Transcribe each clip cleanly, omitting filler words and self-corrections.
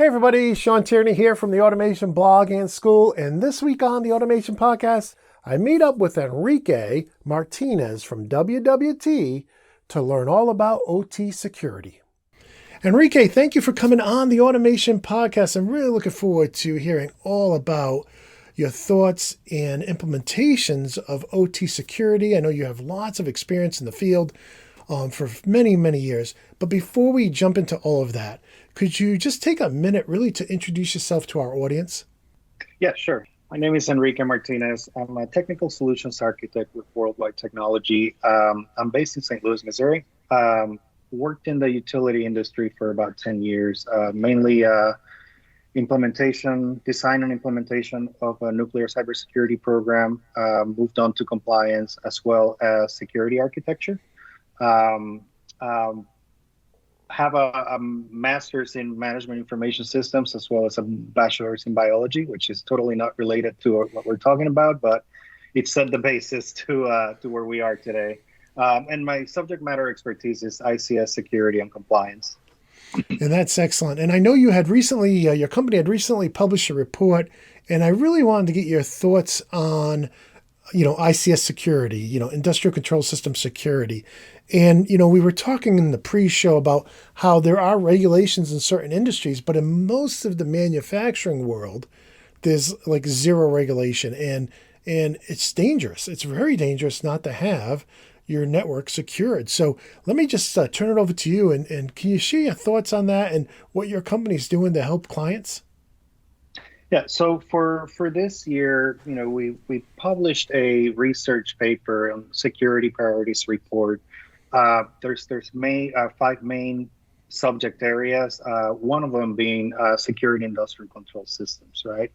Hey everybody, Shawn here from the Automation Blog and School, and this week on the Automation Podcast, I meet up with Enrique Martinez from WWT to learn all about OT security. Enrique, thank you for coming on the Automation Podcast. I'm really looking forward to hearing all about your thoughts and implementations of OT security. I know you have lots of experience in the field for many, many years. But before we jump into all of that, could you just take a minute really to introduce yourself to our audience? Yeah, sure. My name is Enrique Martinez. I'm a technical solutions architect with Worldwide Technology. I'm based in St. Louis, Missouri. Worked in the utility industry for about 10 years, mainly design and implementation of a nuclear cybersecurity program, moved on to compliance as well as security architecture. Have a master's in management information systems as well as a bachelor's in biology, which is totally not related to what we're talking about, but it set the basis to where we are today. And my subject matter expertise is ICS security and compliance. And that's excellent. And I know you had recently, your company had recently published a report, and I really wanted to get your thoughts on ICS security, industrial control system security. And, we were talking in the pre-show about how there are regulations in certain industries, but in most of the manufacturing world, there's like zero regulation. And it's dangerous. It's very dangerous not to have your network secured. So let me just turn it over to you. And can you share your thoughts on that and what your company's doing to help clients? Yeah, so for this year, we published a research paper on security priorities report. There's 5 main subject areas. One of them being security industrial control systems, right?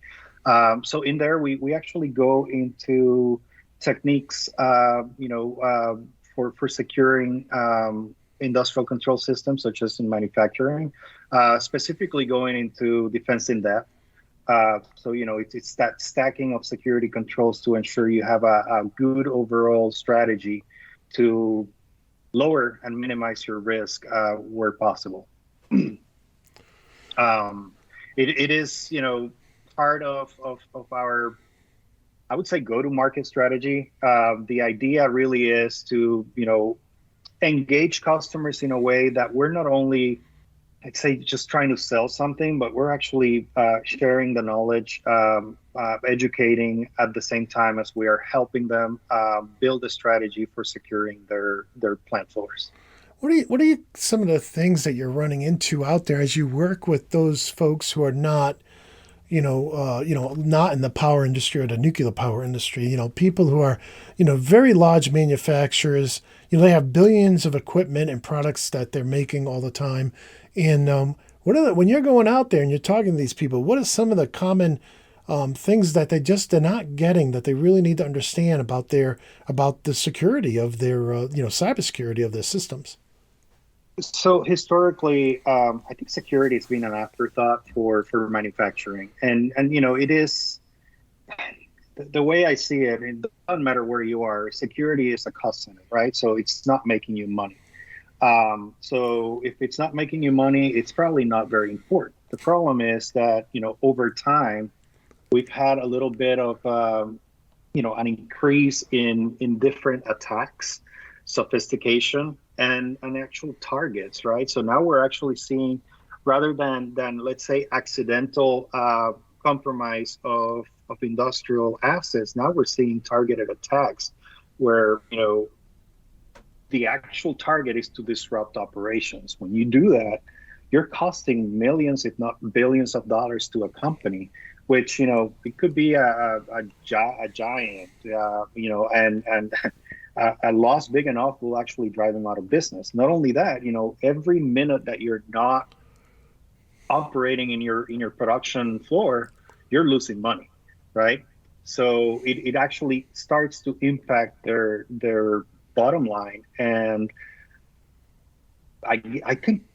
So in there, we actually go into techniques, for securing industrial control systems, such as in manufacturing, specifically going into defense in depth. So it's that stacking of security controls to ensure you have a good overall strategy to lower and minimize your risk where possible. It is part of our, I would say, go-to-market strategy. The idea really is to engage customers in a way that we're not only, I'd say, just trying to sell something, but we're actually sharing the knowledge, educating at the same time as we are helping them build a strategy for securing their plant floors. What are some of the things that you're running into out there as you work with those folks who are not, not in the power industry or the nuclear power industry? People who are, very large manufacturers. They have billions of equipment and products that they're making all the time. And when you're going out there and you're talking to these people, what are some of the common things that they're not getting that they really need to understand about the security of their cybersecurity of their systems? So historically, I think security has been an afterthought for manufacturing, and it is. The way I see it, it doesn't matter where you are. Security is a cost center, right? So it's not making you money. So if it's not making you money, it's probably not very important. The problem is that, over time, we've had a little bit of, an increase in different attacks, sophistication, and actual targets, right? So now we're actually seeing, rather than let's say, accidental compromise of industrial assets, now we're seeing targeted attacks where, the actual target is to disrupt operations. When you do that, you're costing millions, if not billions of dollars to a company, which, it could be a giant, and a loss big enough will actually drive them out of business. Not only that, every minute that you're not operating in your production floor, you're losing money, right? So it actually starts to impact their bottom line. And I think,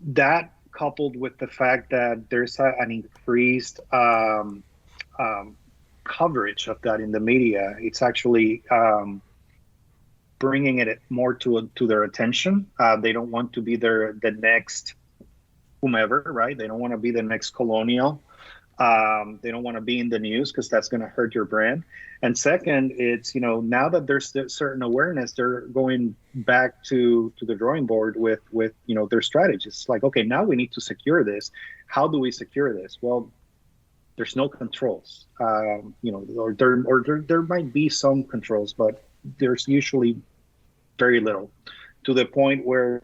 that coupled with the fact that there's an increased coverage of that in the media, it's actually bringing it more to their attention. They don't want to be the next whomever, right? They don't want to be the next Colonial. They don't want to be in the news because that's going to hurt your brand. And second, it's, now that there's certain awareness, they're going back to the drawing board with their strategies. Like, okay, now we need to secure this. How do we secure this? Well, there's no controls, or there might be some controls, but there's usually very little, to the point where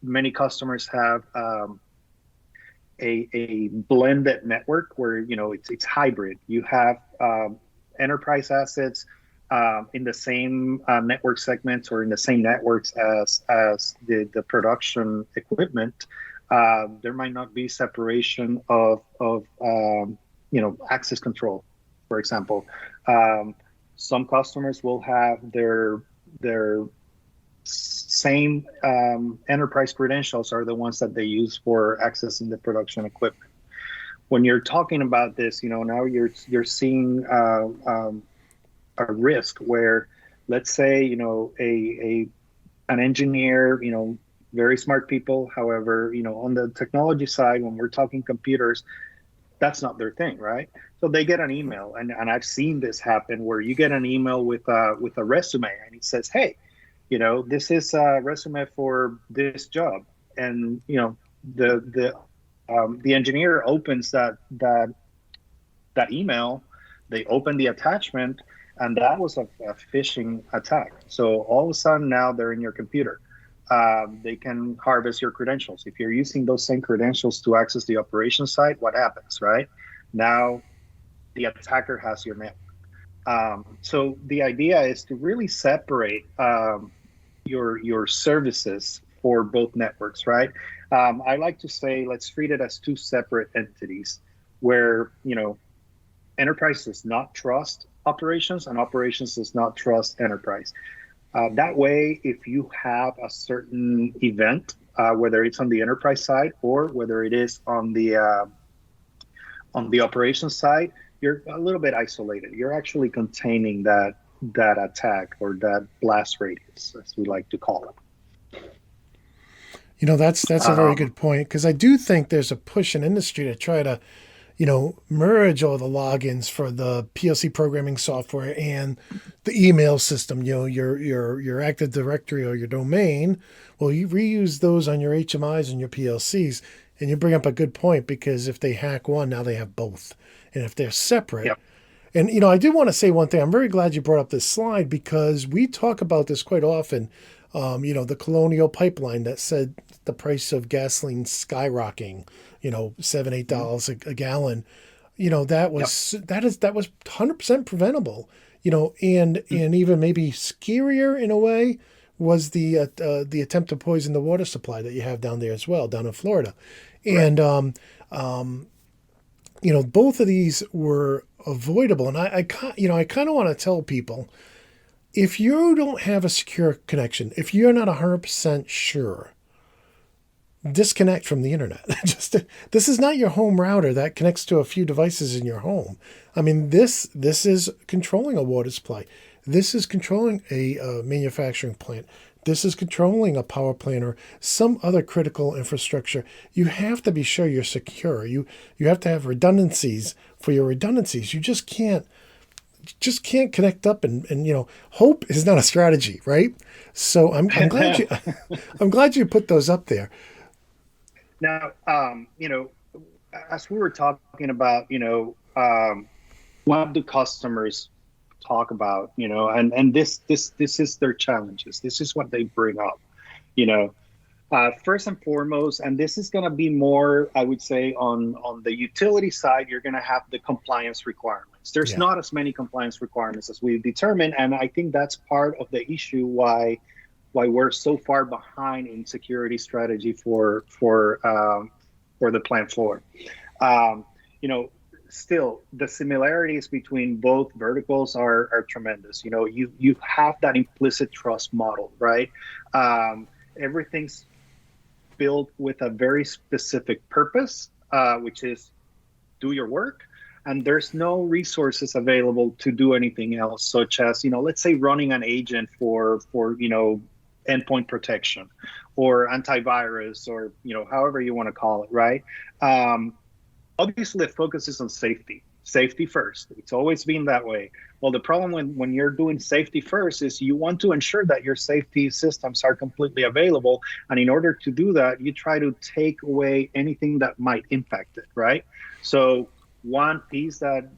many customers have a blended network where it's hybrid. You have enterprise assets in the same network segments or in the same networks as the production equipment. There might not be separation of access control, for example. Some customers will have their same enterprise credentials are the ones that they use for accessing the production equipment. When you're talking about this, now you're seeing a risk where, let's say, an engineer, very smart people. However, on the technology side, when we're talking computers, that's not their thing, right? So they get an email, and I've seen this happen where you get an email with a resume, and it says, "Hey, this is a resume for this job," and the engineer opens that email, they open the attachment, and that was a phishing attack. So all of a sudden now they're in your computer. They can harvest your credentials. If you're using those same credentials to access the operations side, what happens, right? Now the attacker has your network. So the idea is to really separate your services for both networks, right? I like to say, let's treat it as two separate entities where, enterprise does not trust operations and operations does not trust enterprise. That way, if you have a certain event, whether it's on the enterprise side or whether it is on the operations side, you're a little bit isolated. You're actually containing that attack or that blast radius, as we like to call it. That's a very good point, because I do think there's a push in industry to try to, merge all the logins for the PLC programming software and the email system. Your Active Directory or your domain. Well, you reuse those on your HMIs and your PLCs, and you bring up a good point, because if they hack one, now they have both, and if they're separate. Yep. And, I did want to say one thing. I'm very glad you brought up this slide, because we talk about this quite often. The Colonial pipeline that said the price of gasoline skyrocketing, $7, $8 a gallon. That was that was 100% preventable. And even maybe scarier in a way was the attempt to poison the water supply that you have down there as well, down in Florida. And both of these were avoidable. And I kind of want to tell people, if you don't have a secure connection, if you're not 100% sure, disconnect from the internet. This is not your home router that connects to a few devices in your home. I mean, this is controlling a water supply. This is controlling a manufacturing plant. This is controlling a power plant or some other critical infrastructure. You have to be sure you're secure. You have to have redundancies for your redundancies. You just can't connect up and hope is not a strategy, right? So I'm glad I'm glad you put those up there. Now, as we were talking about, what do customers talk about, and this is their challenges. This is what they bring up, first and foremost, and this is going to be more, I would say, on the utility side, you're going to have the compliance requirements. There's not as many compliance requirements as we've determined, and I think that's part of the issue why we're so far behind in security strategy for the plant floor. Still, the similarities between both verticals are tremendous. You have that implicit trust model, right? Everything's built with a very specific purpose, which is do your work. And there's no resources available to do anything else, such as, let's say running an agent for endpoint protection or antivirus, or however you want to call it, right? Um, Obviously the focus is on safety first. It's always been that way. Well, the problem when you're doing safety first is you want to ensure that your safety systems are completely available, and in order to do that you try to take away anything that might impact it, right? So one piece that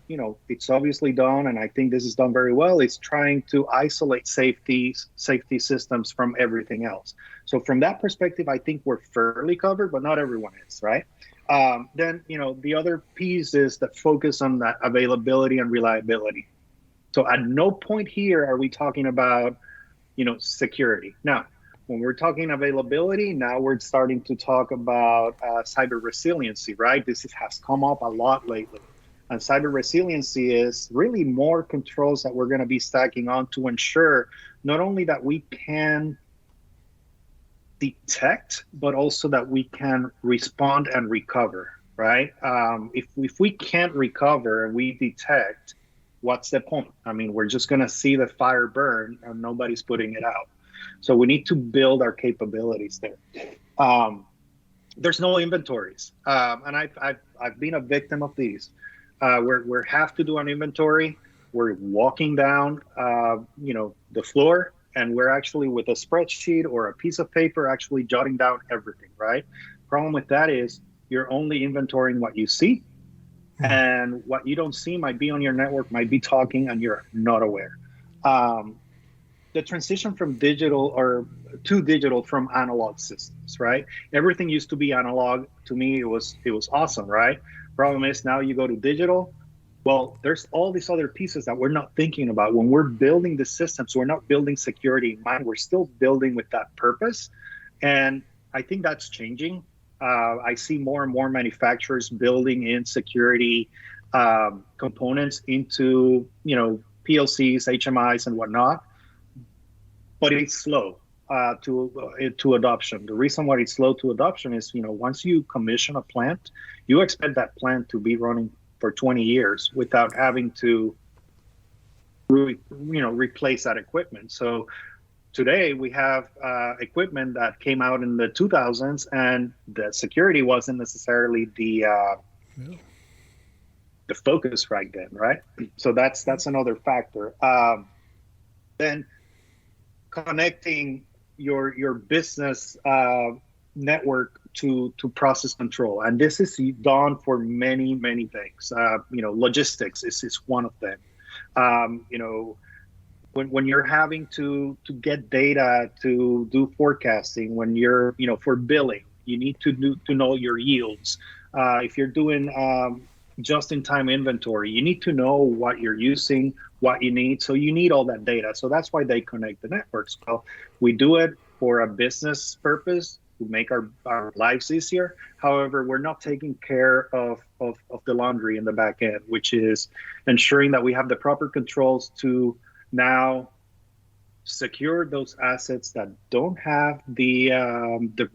it's obviously done, and I think this is done very well, is trying to isolate safety systems from everything else. So from that perspective, I think we're fairly covered, but not everyone is, right? Then the other piece is the focus on that availability and reliability. So at no point here are we talking about security. Now, when we're talking availability, now we're starting to talk about cyber resiliency, right? Has come up a lot lately. And cyber resiliency is really more controls that we're going to be stacking on to ensure not only that we can detect, but also that we can respond and recover, right? If we can't recover and we detect, what's the point? I mean, we're just going to see the fire burn and nobody's putting it out. So we need to build our capabilities there. There's no inventories, and I've been a victim of these. We have to do an inventory. We're walking down, the floor, and we're actually with a spreadsheet or a piece of paper actually jotting down everything, right? Problem with that is you're only inventorying what you see, and what you don't see might be on your network, might be talking, and you're not aware. The transition from digital to digital from analog systems, right? Everything used to be analog. To me, it was awesome, right? Problem is now you go to digital. Well, there's all these other pieces that we're not thinking about. When we're building the systems, we're not building security in mind. We're still building with that purpose. And I think that's changing. I see more and more manufacturers building in security components into, PLCs, HMIs, and whatnot. But it's slow to adoption. The reason why it's slow to adoption is, once you commission a plant, you expect that plant to be running for 20 years without having to replace that equipment. So today we have equipment that came out in the 2000s, and the security wasn't necessarily the focus right then, right? So that's another factor. Then connecting your business network to process control, and this is done for many things. Logistics is one of them. When you're having to get data to do forecasting, when you're for billing, you need to know your yields. If you're doing just-in-time inventory, you need to know what you're using, what you need. So you need all that data. So that's why they connect the networks. Well, we do it for a business purpose to make our lives easier. However, we're not taking care of the laundry in the back end, which is ensuring that we have the proper controls to now secure those assets that don't have the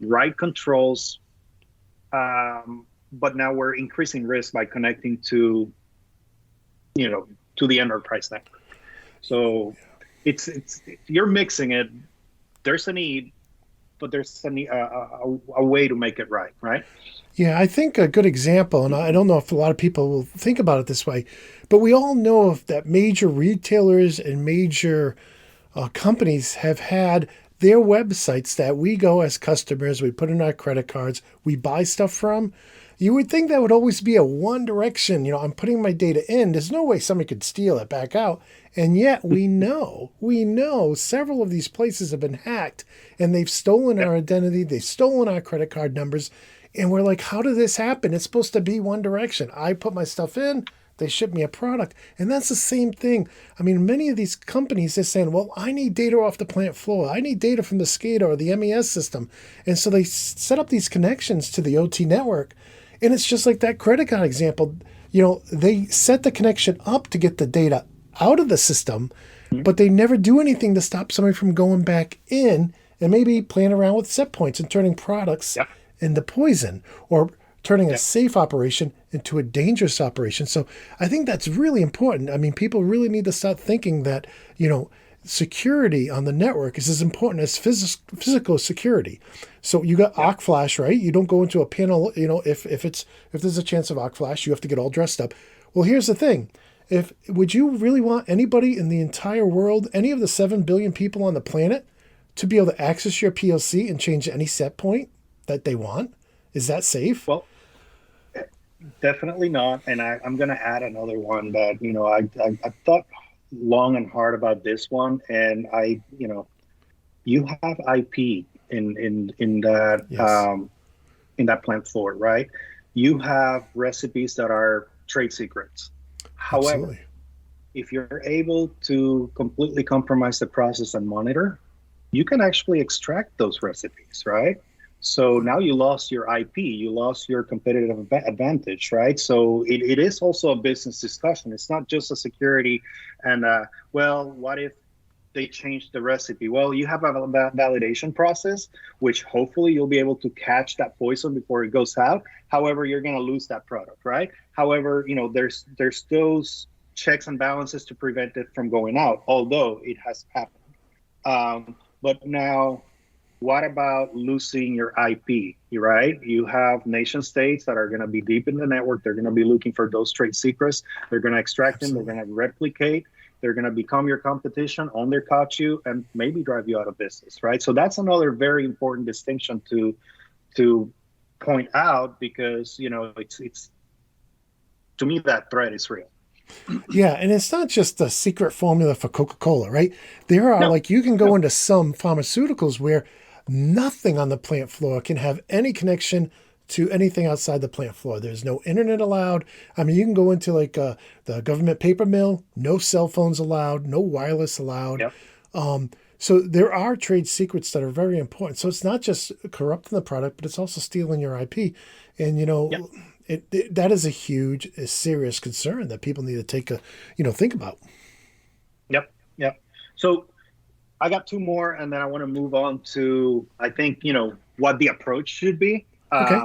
right controls. But now we're increasing risk by connecting to the enterprise network. So it's you're mixing it. There's a need, but there's a way to make it right? Yeah, I think a good example, and I don't know if a lot of people will think about it this way, but we all know that major retailers and major companies have had their websites that we go as customers, we put in our credit cards, we buy stuff from. You would think that would always be a one direction. I'm putting my data in. There's no way somebody could steal it back out. And yet we know several of these places have been hacked, and they've stolen our identity. They've stolen our credit card numbers. And we're like, how did this happen? It's supposed to be one direction. I put my stuff in, they ship me a product. And that's the same thing. I mean, many of these companies are saying, well, I need data off the plant floor. I need data from the SCADA or the MES system. And so they set up these connections to the OT network. And it's just like that credit card example. They set the connection up to get the data out of the system, but they never do anything to stop somebody from going back in and maybe playing around with set points and turning products into poison, or turning a safe operation into a dangerous operation. So I think that's really important. I mean, people really need to start thinking that, security on the network is as important as physical security. So you got Yep. Arc Flash, right? You don't go into a panel, if there's a chance of Arc Flash, you have to get all dressed up. Well, here's the thing. If would you really want anybody in the entire world, any of the 7 billion people on the planet, to be able to access your PLC and change any set point that they want? Is that safe? Well, definitely not. And I'm going to add another one that, I thought long and hard about this one. And you have IP Yes, in that plant floor, right? You have recipes that are trade secrets. However, absolutely. if you're able to completely compromise the process and monitor, you can actually extract those recipes, right? So now you lost your IP, you lost your competitive advantage, right? So it is also a business discussion. It's not just a security and, well, what if they change the recipe? Well, you have a validation process, which hopefully you'll be able to catch that poison before it goes out. However, you're going to lose that product, right? However, there's those checks and balances to prevent it from going out, although it has happened. But now, what about losing your IP, right? You have nation states that are going to be deep in the network. They're going to be looking for those trade secrets. They're going to extract them. They're Absolutely. going to replicate. They're going to become your competition, undercut you, and maybe drive you out of business, right? So that's another very important distinction to point out because it's to me that threat is real. Yeah, and it's not just the secret formula for Coca-Cola, right? There are, No, like, you can go no, into some pharmaceuticals where nothing on the plant floor can have any connection to anything outside the plant floor. There's no internet allowed. I mean, you can go into like the government paper mill, no cell phones allowed, no wireless allowed. yep, So there are trade secrets that are very important. So it's not just corrupting the product, but it's also stealing your IP. And yep, that is a serious concern that people need to think about. yep, yep. So I got two more, and then I want to move on to I think what the approach should be. Okay.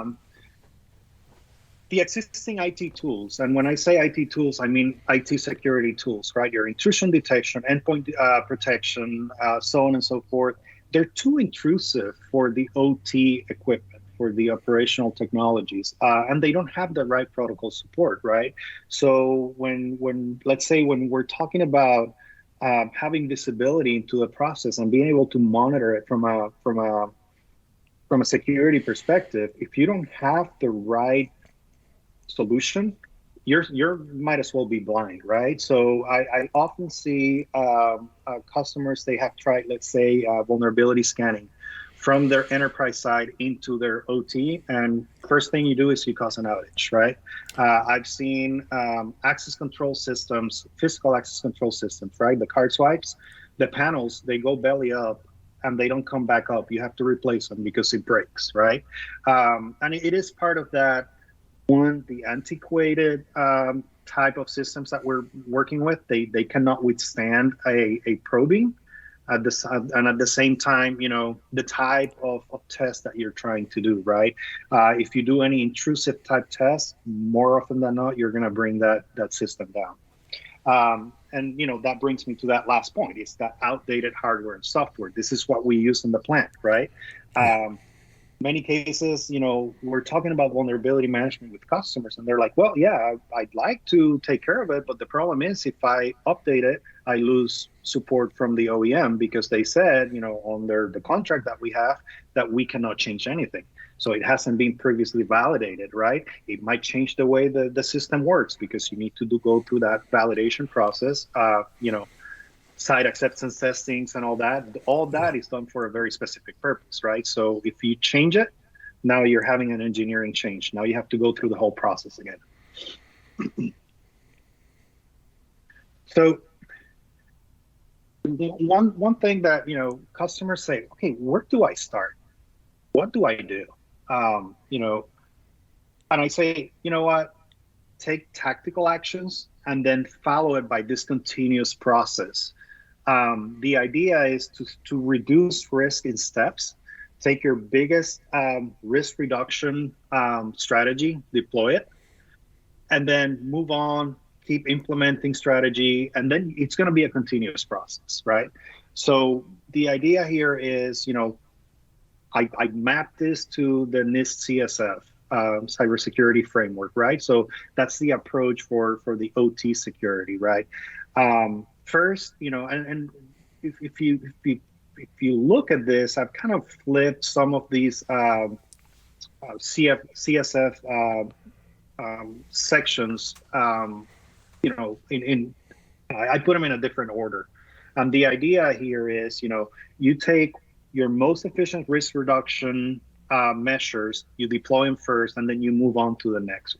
The existing IT tools, and when I say IT tools, I mean IT security tools, right? Your intrusion detection, endpoint protection, so on and so forth. They're too intrusive for the OT equipment, for the operational technologies, and they don't have the right protocol support, right? So when let's say when we're talking about having visibility into the process and being able to monitor it from a security perspective, if you don't have the right solution, you're might as well be blind, right? So I often see customers, they have tried, let's say, vulnerability scanning from their enterprise side into their OT, and first thing you do is you cause an outage, right? I've seen access control systems, physical access control systems, right? The card swipes, the panels, they go belly up and they don't come back up. You have to replace them because it breaks, right? And it is part of that one, the antiquated type of systems that we're working with. They cannot withstand a probing at this, and at the same time, the type of test that you're trying to do, right? If you do any intrusive type tests, more often than not, you're going to bring that system down. And that brings me to that last point. It's that outdated hardware and software. This is what we use in the plant, right? Yeah. Many cases, we're talking about vulnerability management with customers, and they're like, well, yeah, I'd like to take care of it, but the problem is if I update it, I lose support from the OEM because they said, under the contract that we have, that we cannot change anything. So it hasn't been previously validated, right? It might change the way the system works because you need to go through that validation process, site acceptance testings and all that. All that is done for a very specific purpose, right? So if you change it, now you're having an engineering change. Now you have to go through the whole process again. So one thing that customers say, okay, where do I start? What do I do? And I say, you know what? Take tactical actions and then follow it by this continuous process. The idea is to reduce risk in steps. Take your biggest risk reduction strategy, deploy it, and then move on keep implementing strategy, and then it's going to be a continuous process, right? So the idea here is, I mapped this to the NIST CSF cybersecurity framework, right? So that's the approach for the OT security, right? First, and if you look at this, I've kind of flipped some of these CSF sections. In I put them in a different order. And the idea here is, you take your most efficient risk reduction measures, you deploy them first, and then you move on to the next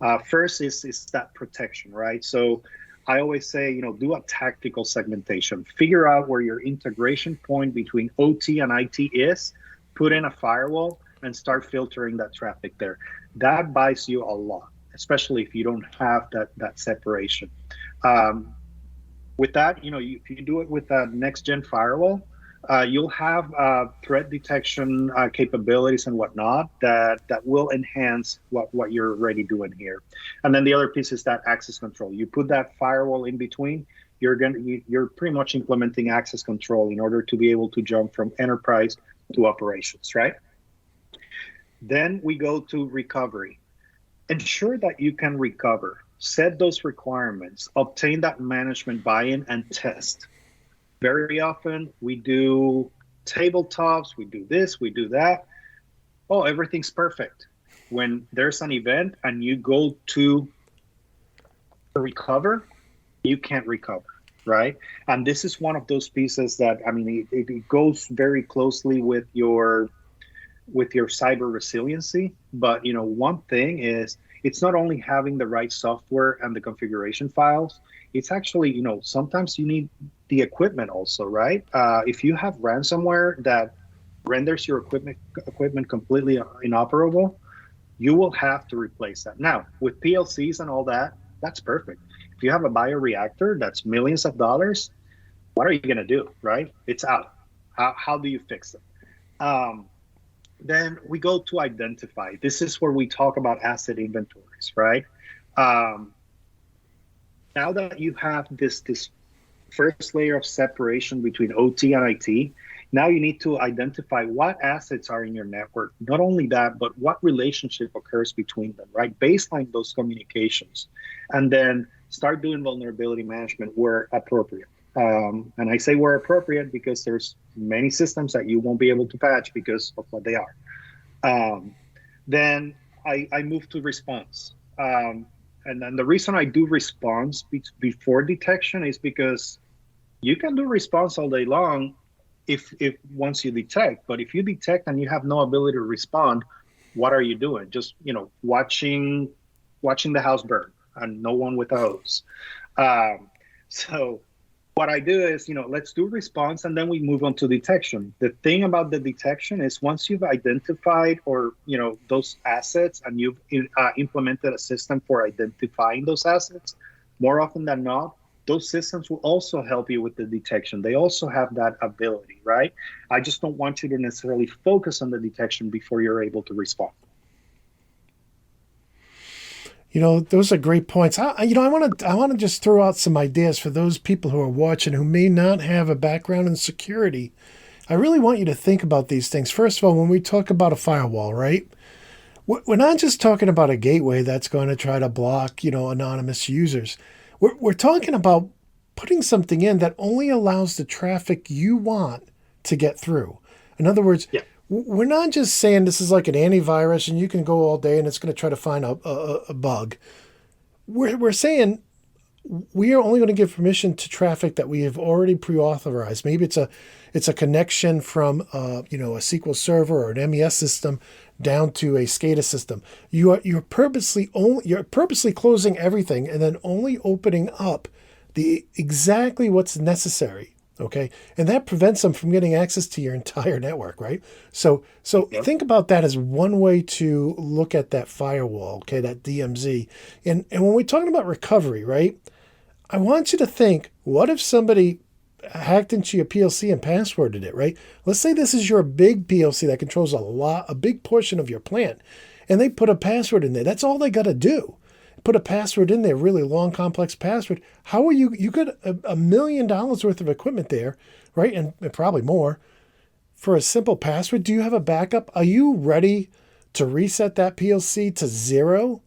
one. First is that protection, right? So I always say, do a tactical segmentation. Figure out where your integration point between OT and IT is, put in a firewall, and start filtering that traffic there. That buys you a lot, especially if you don't have that separation. With that, if you do it with a next-gen firewall, you'll have threat detection capabilities and whatnot that will enhance what you're already doing here. And then the other piece is that access control. You put that firewall in between, you're pretty much implementing access control in order to be able to jump from enterprise to operations, right? Then we go to recovery. Ensure that you can recover. Set those requirements, obtain that management buy-in, and test. Very often we do tabletops, we do this, we do that. Oh, everything's perfect. When there's an event and you go to recover, you can't recover, right? And this is one of those pieces that, it goes very closely with your cyber resiliency. But, one thing is, it's not only having the right software and the configuration files, it's actually, sometimes you need the equipment also, right? If you have ransomware that renders your equipment completely inoperable, you will have to replace that. Now, with PLCs and all that, that's perfect. If you have a bioreactor that's millions of dollars, what are you going to do, right? It's out. How do you fix it? Then we go to identify. This is where we talk about asset inventories, right? Now that you have this first layer of separation between OT and IT, now you need to identify what assets are in your network. Not only that, but what relationship occurs between them, right? Baseline those communications, and then start doing vulnerability management where appropriate. And I say where appropriate because there's many systems that you won't be able to patch because of what they are. Then I move to response. And then the reason I do response before detection is because you can do response all day long if once you detect. But if you detect and you have no ability to respond, what are you doing? Just watching the house burn and no one with a hose. So what I do is, let's do response and then we move on to detection. The thing about the detection is once you've identified or, those assets and you've implemented a system for identifying those assets, more often than not, those systems will also help you with the detection. They also have that ability, right? I just don't want you to necessarily focus on the detection before you're able to respond. Those are great points. I want to just throw out some ideas for those people who are watching who may not have a background in security. I really want you to think about these things. First of all, when we talk about a firewall, right? We're not just talking about a gateway that's going to try to block, anonymous users. We're talking about putting something in that only allows the traffic you want to get through. In other words, yeah. We're not just saying this is like an antivirus and you can go all day and it's going to try to find a bug. We're saying we are only going to give permission to traffic that we have already pre-authorized. Maybe it's a connection from a SQL server or an MES system down to a SCADA system. You're purposely closing everything and then only opening up the exactly what's necessary. Okay. And that prevents them from getting access to your entire network, right? So yep. Think about that as one way to look at that firewall, okay, that DMZ. And when we're talking about recovery, right, I want you to think, what if somebody hacked into your PLC and passworded it, right? Let's say this is your big PLC that controls a big portion of your plant, and they put a password in there. That's all they got to do. put a password in there, really long, complex password. How are you got $1 million worth of equipment there, right? And probably more for a simple password. Do you have a backup? Are you ready to reset that PLC to 0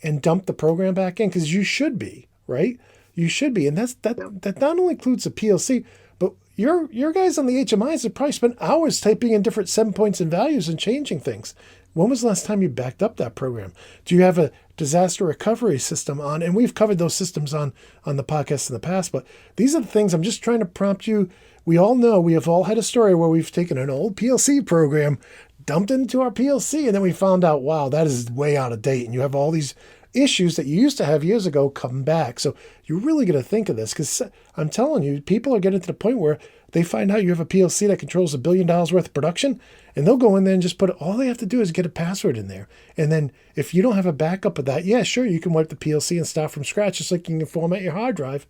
and dump the program back in? Because you should be, right? You should be. And that not only includes the PLC, but your guys on the HMIs have probably spent hours typing in different 7 points and values and changing things. When was the last time you backed up that program? Do you have a disaster recovery system on? And we've covered those systems on the podcast in the past, but these are the things I'm just trying to prompt you. We all know, we have all had a story where we've taken an old PLC program, dumped it into our PLC, and then we found out, wow, that is way out of date. And you have all these issues that you used to have years ago come back. So you're really going to think of this, because I'm telling you, people are getting to the point where they find out you have a PLC that controls $1 billion worth of production, and they'll go in there and just all they have to do is get a password in there. And then if you don't have a backup of that, yeah, sure, you can wipe the PLC and start from scratch, just like you can format your hard drive.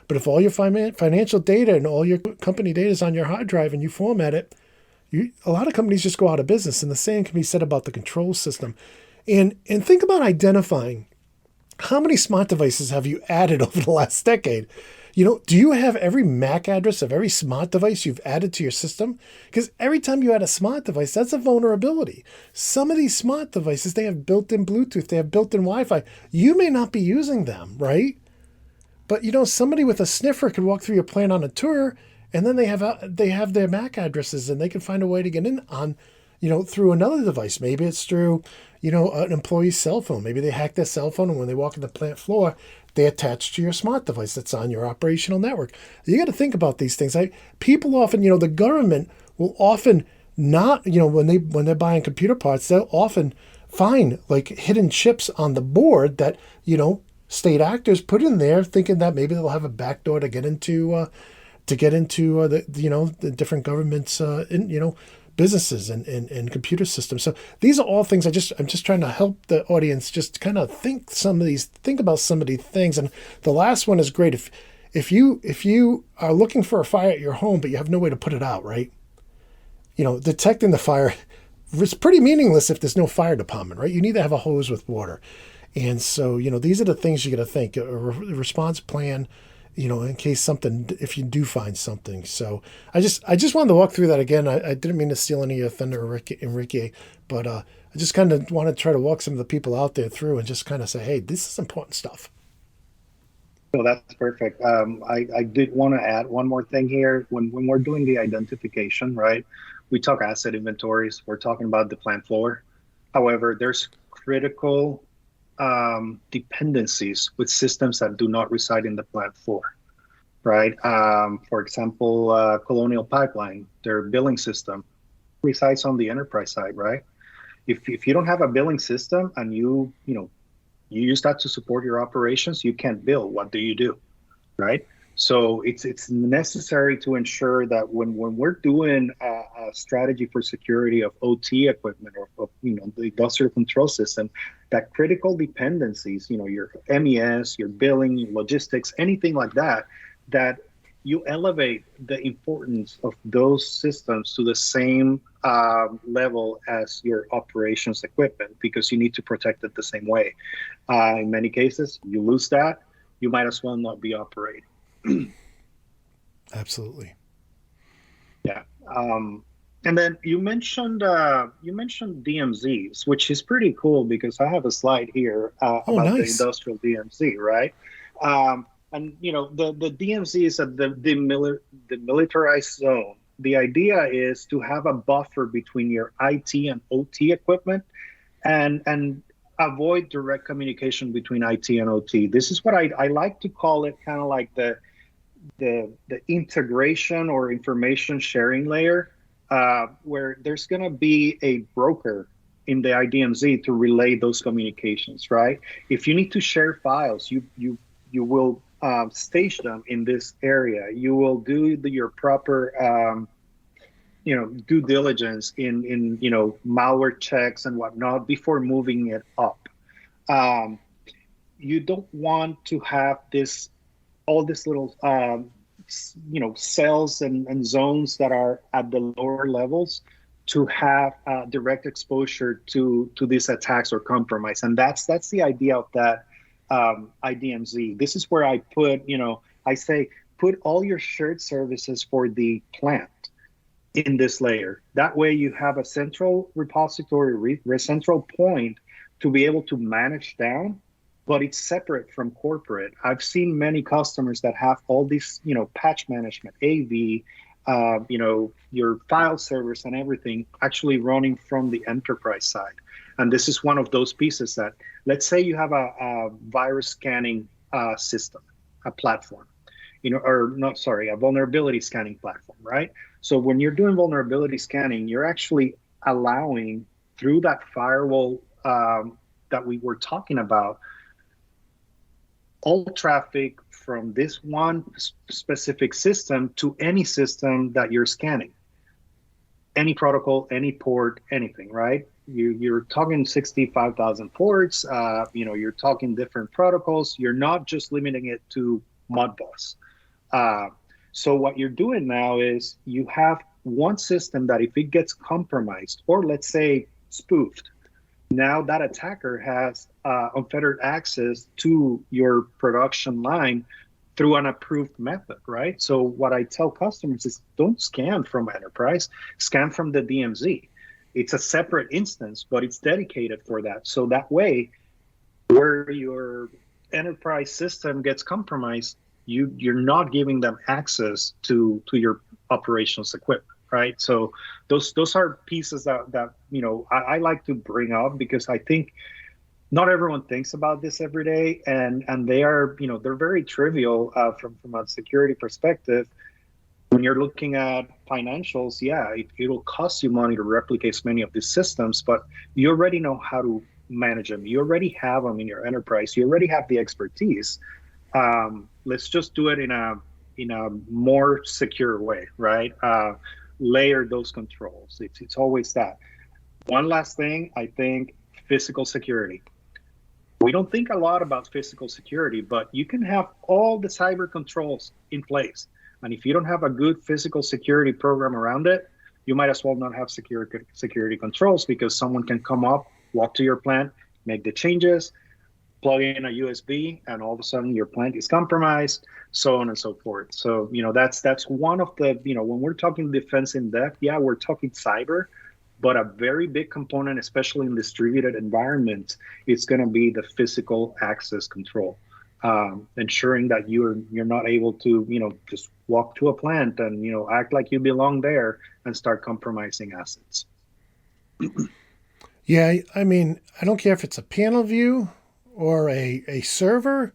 But if all your financial data and all your company data is on your hard drive and you format it, a lot of companies just go out of business. And the same can be said about the control system. And think about identifying how many smart devices have you added over the last decade. Do you have every MAC address of every smart device you've added to your system? Because every time you add a smart device, that's a vulnerability. Some of these smart devices, they have built-in Bluetooth, they have built-in Wi-Fi. You may not be using them, right? But somebody with a sniffer could walk through your plant on a tour, and then they have their MAC addresses, and they can find a way to get in on, through another device. Maybe it's through, an employee's cell phone. Maybe they hack their cell phone, and when they walk in the plant floor, they attach to your smart device that's on your operational network. You got to think about these things. People often, the government will often not, when they're buying computer parts, they'll often find like hidden chips on the board that, state actors put in there, thinking that maybe they'll have a backdoor to get into the different governments, businesses and computer systems. So these are all things I'm just trying to help the audience just kind of think about some of these things. And the last one is great. If you are looking for a fire at your home, but you have no way to put it out, right? Detecting the fire is pretty meaningless if there's no fire department, right? You need to have a hose with water. And so, these are the things you got to think, a response plan, in case if you do find something. So I just wanted to walk through that again. I didn't mean to steal any of your thunder, Enrique, but I just kind of want to try to walk some of the people out there through and just kind of say, hey, this is important stuff. So that's perfect. I did want to add one more thing here. When we're doing the identification, right, we talk asset inventories. We're talking about the plant floor. However, there's critical dependencies with systems that do not reside in the plant floor, right? For example, Colonial Pipeline, their billing system resides on the enterprise side, right? If you don't have a billing system and you use that to support your operations, you can't bill. What do you do, right? So it's necessary to ensure that when we're doing a strategy for security of OT equipment or of, the industrial control system, that critical dependencies, your MES, your billing, your logistics, anything like that, that you elevate the importance of those systems to the same level as your operations equipment, because you need to protect it the same way. In many cases, you lose that, you might as well not be operating. Absolutely. Yeah. And then you mentioned DMZs, which is pretty cool because I have a slide here about nice. the industrial DMZ, right? And the DMZ is a demilitarized zone. The idea is to have a buffer between your IT and OT equipment, and avoid direct communication between IT and OT. This is what I like to call it, kind of like the integration or information sharing layer, where there's going to be a broker in the IDMZ to relay those communications, right? If you need to share files, you will stage them in this area. You will do your proper due diligence in malware checks and whatnot before moving it up. You don't want to have all these little cells and zones that are at the lower levels to have direct exposure to these attacks or compromise. And that's the idea of that IDMZ. This is where I put, I say, put all your shared services for the plant in this layer. That way you have a central repository, central point to be able to manage down, but it's separate from corporate. I've seen many customers that have all these, patch management, AV, your file servers and everything actually running from the enterprise side. And this is one of those pieces that, let's say you have a virus scanning system, a platform, a vulnerability scanning platform, right? So when you're doing vulnerability scanning, you're actually allowing through that firewall that we were talking about, all traffic from this one specific system to any system that you're scanning. Any protocol, any port, anything, right? You're talking 65,000 ports, you're talking different protocols. You're not just limiting it to Modbus. So what you're doing now is you have one system that if it gets compromised or let's say spoofed, now that attacker has unfettered access to your production line through an approved method, right? So what I tell customers is don't scan from enterprise, scan from the DMZ. It's a separate instance, but it's dedicated for that. So that way, where your enterprise system gets compromised, you're not giving them access to your operations equipment. Right, so those are pieces that I like to bring up because I think not everyone thinks about this every day, and they are they're very trivial from a security perspective. When you're looking at financials, yeah, it'll cost you money to replicate many of these systems, but you already know how to manage them. You already have them in your enterprise. You already have the expertise. Let's just do it in a more secure way, right? Layer those controls. It's always that. One last thing, I think physical security. We don't think a lot about physical security, but you can have all the cyber controls in place. And if you don't have a good physical security program around it, you might as well not have security controls because someone can come up, walk to your plant, make the changes, plug in a USB, and all of a sudden your plant is compromised, so on and so forth. So, that's one of the, when we're talking defense in depth, yeah, we're talking cyber, but a very big component, especially in distributed environments, it's going to be the physical access control, ensuring that you're not able to, just walk to a plant and, act like you belong there and start compromising assets. Yeah, I mean, I don't care if it's a panel view or a server.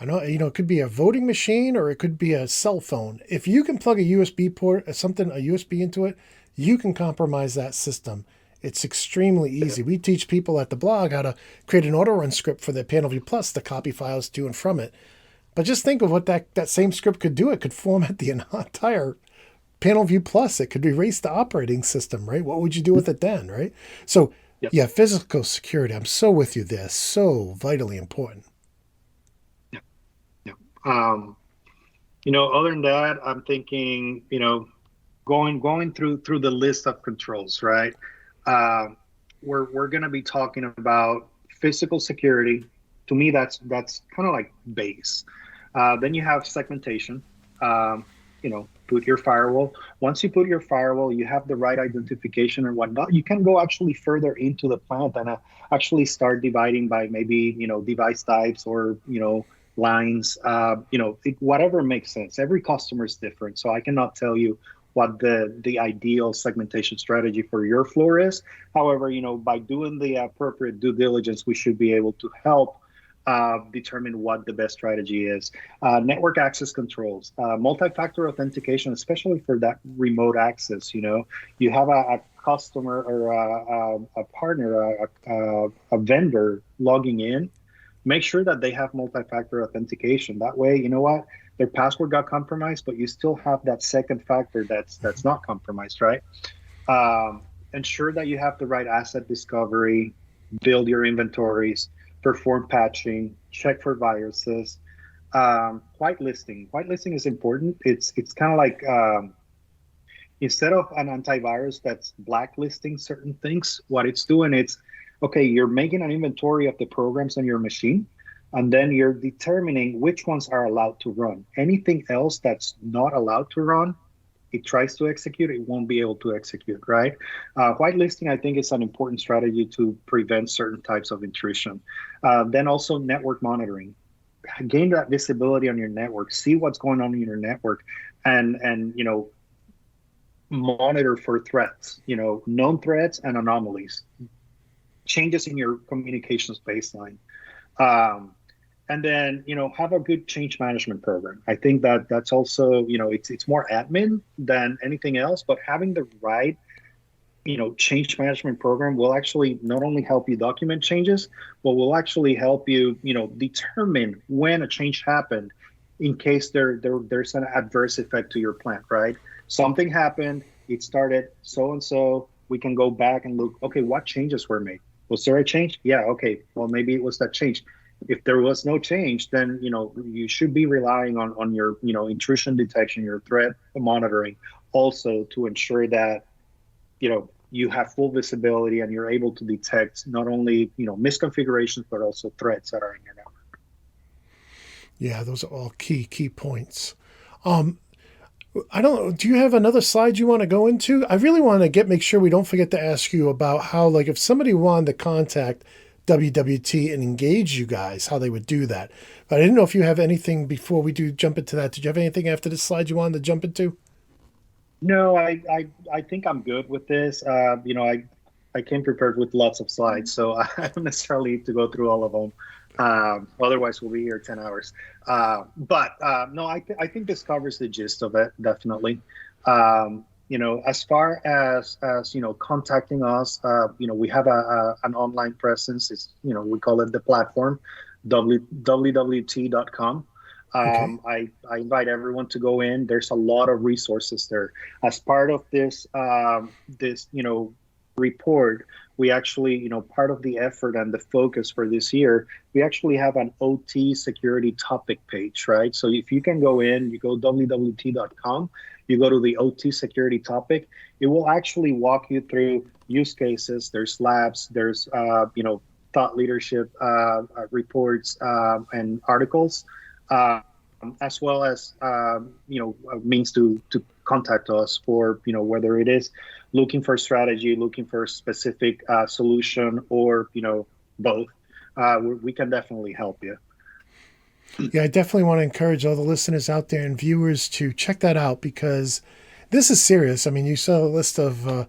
I know, it could be a voting machine or it could be a cell phone. If you can plug a USB port or something, a USB into it, you can compromise that system. It's extremely easy. We teach people at the blog how to create an auto run script for their Panel View Plus to copy files to and from it. But just think of what that same script could do. It could format the entire Panel View Plus. It could erase the operating system, right? What would you do with it then, right? So, Yep. Yeah, physical security. I'm so with you there. So vitally important. Yeah. Other than that, I'm thinking, going through the list of controls, right? We're going to be talking about physical security. To me, that's kind of like base. Then you have segmentation. Put your firewall. Once you put your firewall, you have the right identification and whatnot. You can go actually further into the plant and actually start dividing by maybe, device types or, lines, whatever makes sense. Every customer is different. So I cannot tell you what the ideal segmentation strategy for your floor is. However, by doing the appropriate due diligence, we should be able to help determine what the best strategy is. Network access controls, multi-factor authentication, especially for that remote access. You have a customer or a partner, a vendor logging in. Make sure that they have multi-factor authentication. That way, their password got compromised, but you still have that second factor that's not compromised, right? Ensure that you have the right asset discovery, build your inventories, perform patching, check for viruses. Whitelisting. Whitelisting is important. It's kind of like instead of an antivirus that's blacklisting certain things, what it's doing, it's okay, you're making an inventory of the programs on your machine. And then you're determining which ones are allowed to run. Anything else that's not allowed to run, it tries to execute, it won't be able to execute, right? Whitelisting, I think, is an important strategy to prevent certain types of intrusion. Then also network monitoring. Gain that visibility on your network, see what's going on in your network, and monitor for threats, known threats and anomalies, changes in your communications baseline. Um, and then have a good change management program. I think that that's also it's more admin than anything else, but having the right change management program will actually not only help you document changes, but will actually help you determine when a change happened in case there's an adverse effect to your plant, right? Something happened, it started so and so, we can go back and look, okay, what changes were made? Was there a change? Yeah, okay, well, maybe it was that change. If there was no change, then you should be relying on your intrusion detection, your threat monitoring, also to ensure that you have full visibility and you're able to detect not only misconfigurations but also threats that are in your network. Yeah, those are all key points. Um, I don't know. Do you have another slide you want to go into? I really want to make sure we don't forget to ask you about how, like, if somebody wanted to contact WWT and engage you guys, how they would do that. But I didn't know if you have anything before we do jump into that. Did you have anything after this slide you wanted to jump into? No, I think I'm good with this. I came prepared with lots of slides, so I don't necessarily need to go through all of them. Otherwise, we'll be here 10 hours. But no, I think this covers the gist of it, definitely. As far as contacting us, we have an online presence. It's we call it the platform, www.com. Okay. I invite everyone to go in. There's a lot of resources there. As part of this report, we actually part of the effort and the focus for this year, we actually have an OT security topic page, right? So if you can go in, you go www.com, you go to the OT security topic, it will actually walk you through use cases. There's labs, there's thought leadership reports and articles. As well as means to contact us for whether it is looking for strategy, looking for a specific solution, or both. We can definitely help you. Yeah, I definitely want to encourage all the listeners out there and viewers to check that out because this is serious. I mean, you saw a list of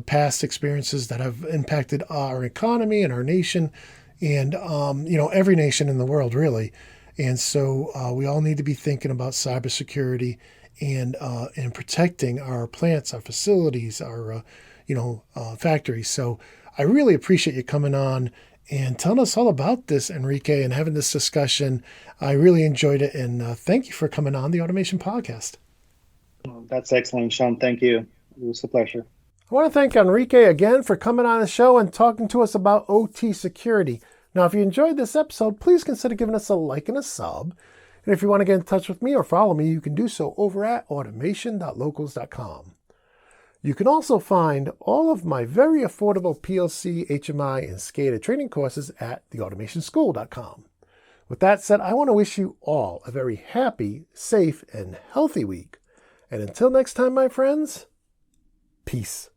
past experiences that have impacted our economy and our nation, and every nation in the world, really. And so we all need to be thinking about cybersecurity and protecting our plants, our facilities, our factories. So I really appreciate you coming on and telling us all about this, Enrique, and having this discussion. I really enjoyed it, and thank you for coming on the Automation Podcast. That's excellent, Shawn. Thank you. It was a pleasure. I want to thank Enrique again for coming on the show and talking to us about OT security. Now, if you enjoyed this episode, please consider giving us a like and a sub. And if you want to get in touch with me or follow me, you can do so over at automation.locals.com. You can also find all of my very affordable PLC, HMI, and SCADA training courses at theautomationschool.com. With that said, I want to wish you all a very happy, safe, and healthy week. And until next time, my friends, peace.